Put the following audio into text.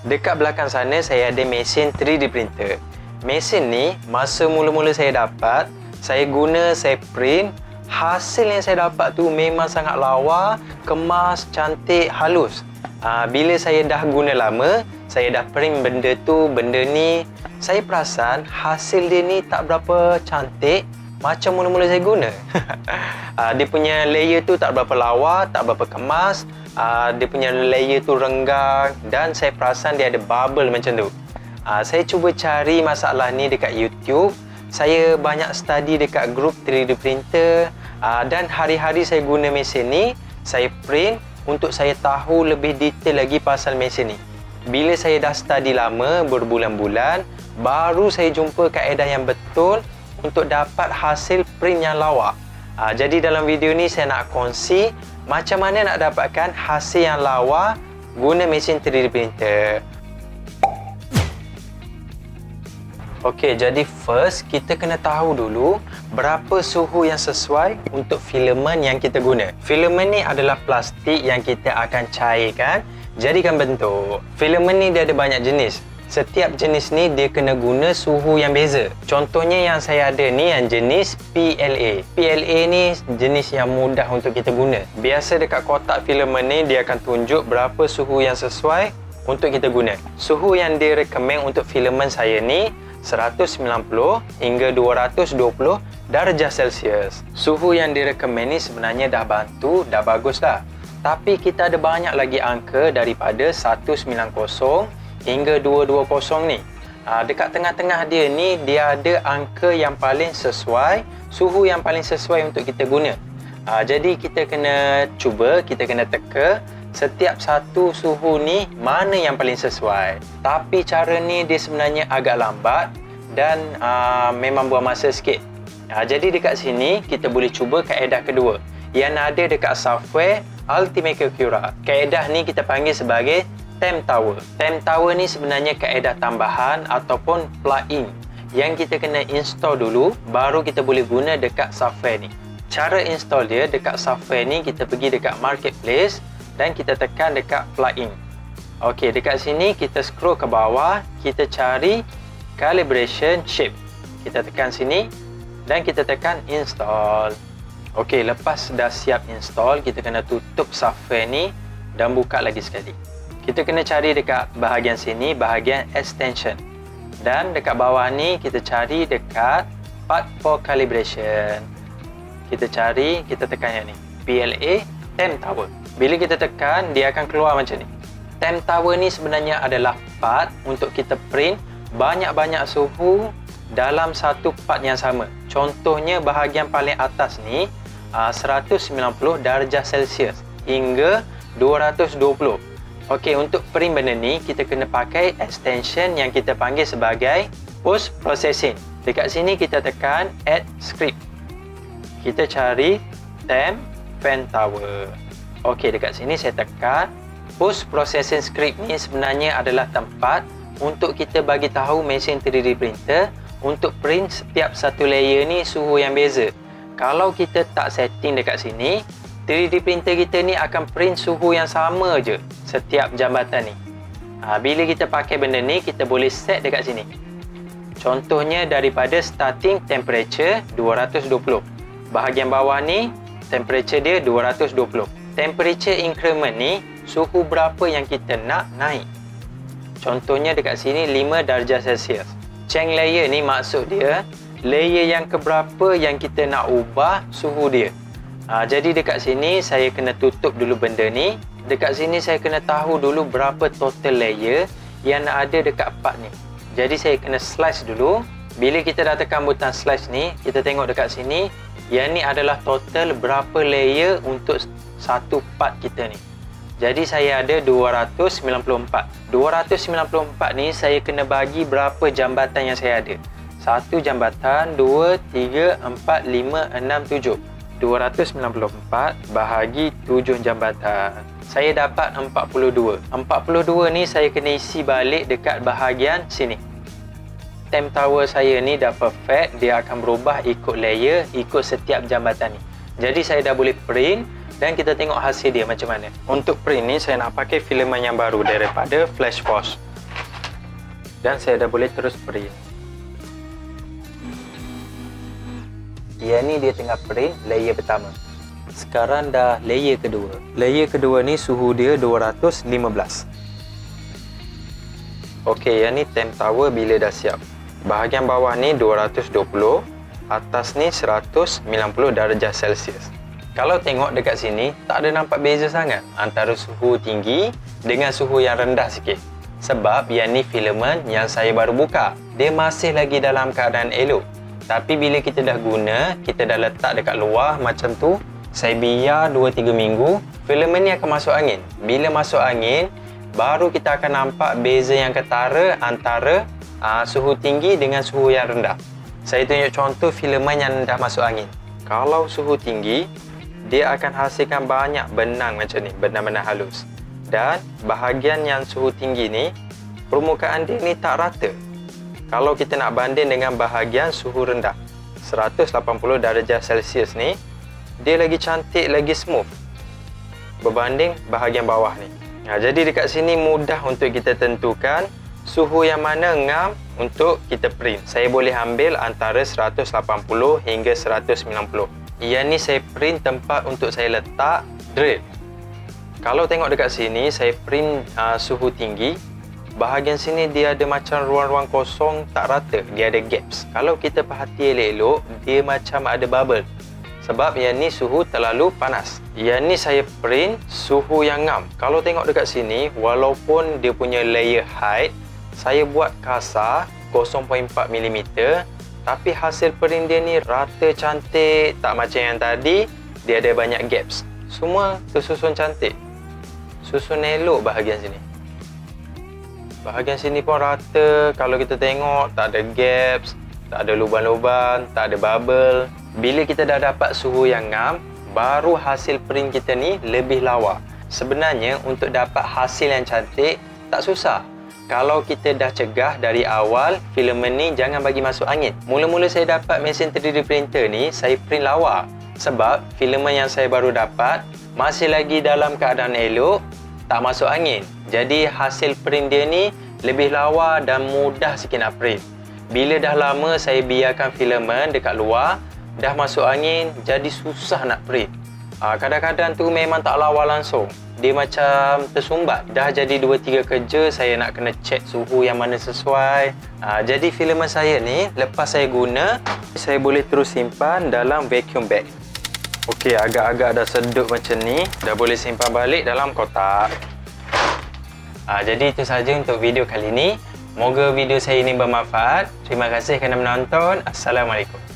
Dekat belakang sana saya ada mesin 3D printer. Mesin ni masa mula-mula saya dapat, saya guna, saya print. Hasil yang saya dapat tu memang sangat lawa, kemas, cantik, halus. Bila saya dah guna lama, saya dah print benda tu, benda ni, saya perasan hasil dia ni tak berapa cantik macam mula-mula saya guna. Dia punya layer tu tak berapa lawa, tak berapa kemas. Dia punya layer tu renggang dan saya perasan dia ada bubble macam tu. Saya cuba cari masalah ni dekat YouTube. Saya banyak study dekat group 3D printer, dan hari-hari saya guna mesin ni, saya print untuk saya tahu lebih detail lagi pasal mesin ni. Bila saya dah study lama, berbulan-bulan, baru saya jumpa kaedah yang betul untuk dapat hasil print yang lawa. Jadi dalam video ni saya nak kongsi macam mana nak dapatkan hasil yang lawa guna mesin 3D printer. Okey, jadi first kita kena tahu dulu berapa suhu yang sesuai untuk filamen yang kita guna. Filamen ni adalah plastik yang kita akan cairkan, jadikan bentuk. Filamen ni dia ada banyak jenis. Setiap jenis ni dia kena guna suhu yang beza. Contohnya yang saya ada ni yang jenis PLA. PLA ni jenis yang mudah untuk kita guna. Biasa dekat kotak filamen ni dia akan tunjuk berapa suhu yang sesuai untuk kita guna. Suhu yang direkomend untuk filamen saya ni 190 hingga 220 darjah Celsius. Suhu yang direkomend ni sebenarnya dah bantu, dah bagus dah. Tapi kita ada banyak lagi angka daripada 190 hingga 220 ni. Dekat tengah-tengah dia ni, dia ada angka yang paling sesuai, suhu yang paling sesuai untuk kita guna. Jadi kita kena cuba, kita kena teka setiap satu suhu ni mana yang paling sesuai. Tapi cara ni dia sebenarnya agak lambat dan memang buang masa sikit. Jadi dekat sini kita boleh cuba kaedah kedua yang ada dekat software Ultimaker Cura. Kaedah ni kita panggil sebagai Temp Tower. Temp Tower ni sebenarnya kaedah tambahan ataupun plugin yang kita kena install dulu baru kita boleh guna dekat software ni. Cara install dia dekat software ni, kita pergi dekat marketplace dan kita tekan dekat plugin. Okey, dekat sini kita scroll ke bawah, kita cari calibration shape. Kita tekan sini dan kita tekan install. Okey, lepas dah siap install, kita kena tutup software ni dan buka lagi sekali. Kita kena cari dekat bahagian sini, bahagian extension. Dan dekat bawah ni kita cari dekat part for calibration. Kita cari, kita tekan yang ni, PLA Temp Tower. Bila kita tekan, dia akan keluar macam ni. Temp Tower ni sebenarnya adalah part untuk kita print banyak-banyak suhu dalam satu part yang sama. Contohnya bahagian paling atas ni 190 darjah Celsius hingga 220. Okey, untuk print benda ni kita kena pakai extension yang kita panggil sebagai post processing. Dekat sini kita tekan add script. Kita cari Temp Fan Tower. Okey, dekat sini saya tekan post processing script ni sebenarnya adalah tempat untuk kita bagi tahu mesin 3D printer untuk print setiap satu layer ni suhu yang beza. Kalau kita tak setting dekat sini, 3D printer kita ni akan print suhu yang sama je setiap jambatan ni. Bila kita pakai benda ni, kita boleh set dekat sini. Contohnya daripada starting temperature 220. Bahagian bawah ni temperature dia 220. Temperature increment ni suhu berapa yang kita nak naik. Contohnya dekat sini 5 darjah Celsius. Change layer ni maksud dia layer yang keberapa yang kita nak ubah suhu dia. Jadi dekat sini saya kena tutup dulu benda ni. Dekat sini saya kena tahu dulu berapa total layer yang ada dekat part ni. Jadi saya kena slice dulu. Bila kita dah tekan butang slice ni, kita tengok dekat sini, yang ni adalah total berapa layer untuk satu part kita ni. Jadi saya ada 294. 294 ni saya kena bagi berapa jambatan yang saya ada. Satu jambatan, 2, 3, 4, 5, 6, 7. 294 bahagi 7 jambatan. Saya dapat 42. 42 ni saya kena isi balik dekat bahagian sini. Temp Tower saya ni dah perfect. Dia akan berubah ikut layer, ikut setiap jambatan ni. Jadi saya dah boleh print dan kita tengok hasil dia macam mana. Untuk print ni saya nak pakai filamen yang baru daripada Flashforce. Dan saya dah boleh terus print. Yang ni dia tengah print layer pertama. Sekarang dah layer kedua. Layer kedua ni suhu dia 215. Okey, yang ni temp tower bila dah siap. Bahagian bawah ni 220, atas ni 190 darjah Celsius. Kalau tengok dekat sini, tak ada nampak beza sangat antara suhu tinggi dengan suhu yang rendah sikit. Sebab yang ni filament yang saya baru buka. Dia masih lagi dalam keadaan elok. Tapi bila kita dah guna, kita dah letak dekat luar macam tu, saya biar 2-3 minggu, filament ni akan masuk angin. Bila masuk angin, baru kita akan nampak beza yang ketara antara suhu tinggi dengan suhu yang rendah. Saya tunjuk contoh filament yang dah masuk angin. Kalau suhu tinggi, dia akan hasilkan banyak benang macam ni, benang-benang halus. Dan bahagian yang suhu tinggi ni, permukaan dia ni tak rata. Kalau kita nak banding dengan bahagian suhu rendah, 180 darjah Celsius ni, dia lagi cantik, lagi smooth berbanding bahagian bawah ni. Jadi dekat sini mudah untuk kita tentukan suhu yang mana ngam untuk kita print. Saya boleh ambil antara 180 hingga 190. Yang ni saya print tempat untuk saya letak drill. Kalau tengok dekat sini, saya print suhu tinggi. Bahagian sini dia ada macam ruang-ruang kosong tak rata, dia ada gaps. Kalau kita perhati elok-elok, dia macam ada bubble. Sebab yang ni suhu terlalu panas. Yang ni saya print suhu yang ngam. Kalau tengok dekat sini, walaupun dia punya layer height, saya buat kasar 0.4 mm, tapi hasil print dia ni rata cantik, tak macam yang tadi, dia ada banyak gaps. Semua tersusun cantik. Susun elok bahagian sini. Bahagian sini pun rata, kalau kita tengok tak ada gaps, tak ada lubang-lubang, tak ada bubble. Bila kita dah dapat suhu yang ngam, baru hasil print kita ni lebih lawa. Sebenarnya untuk dapat hasil yang cantik tak susah. Kalau kita dah cegah dari awal, filament ni jangan bagi masuk angin. Mula-mula saya dapat mesin 3D printer ni, saya print lawa. Sebab filament yang saya baru dapat masih lagi dalam keadaan elok, tak masuk angin. Jadi hasil print dia ni lebih lawa dan mudah sikit nak print. Bila dah lama saya biarkan filament dekat luar, dah masuk angin, jadi susah nak print. Kadang-kadang tu memang tak lawa langsung. Dia macam tersumbat. Dah jadi 2-3 kerja, saya nak kena check suhu yang mana sesuai. Jadi filament saya ni, lepas saya guna, saya boleh terus simpan dalam vacuum bag. Okey, agak-agak dah sedut macam ni, dah boleh simpan balik dalam kotak. Jadi itu saja untuk video kali ini. Moga video saya ini bermanfaat. Terima kasih kerana menonton. Assalamualaikum.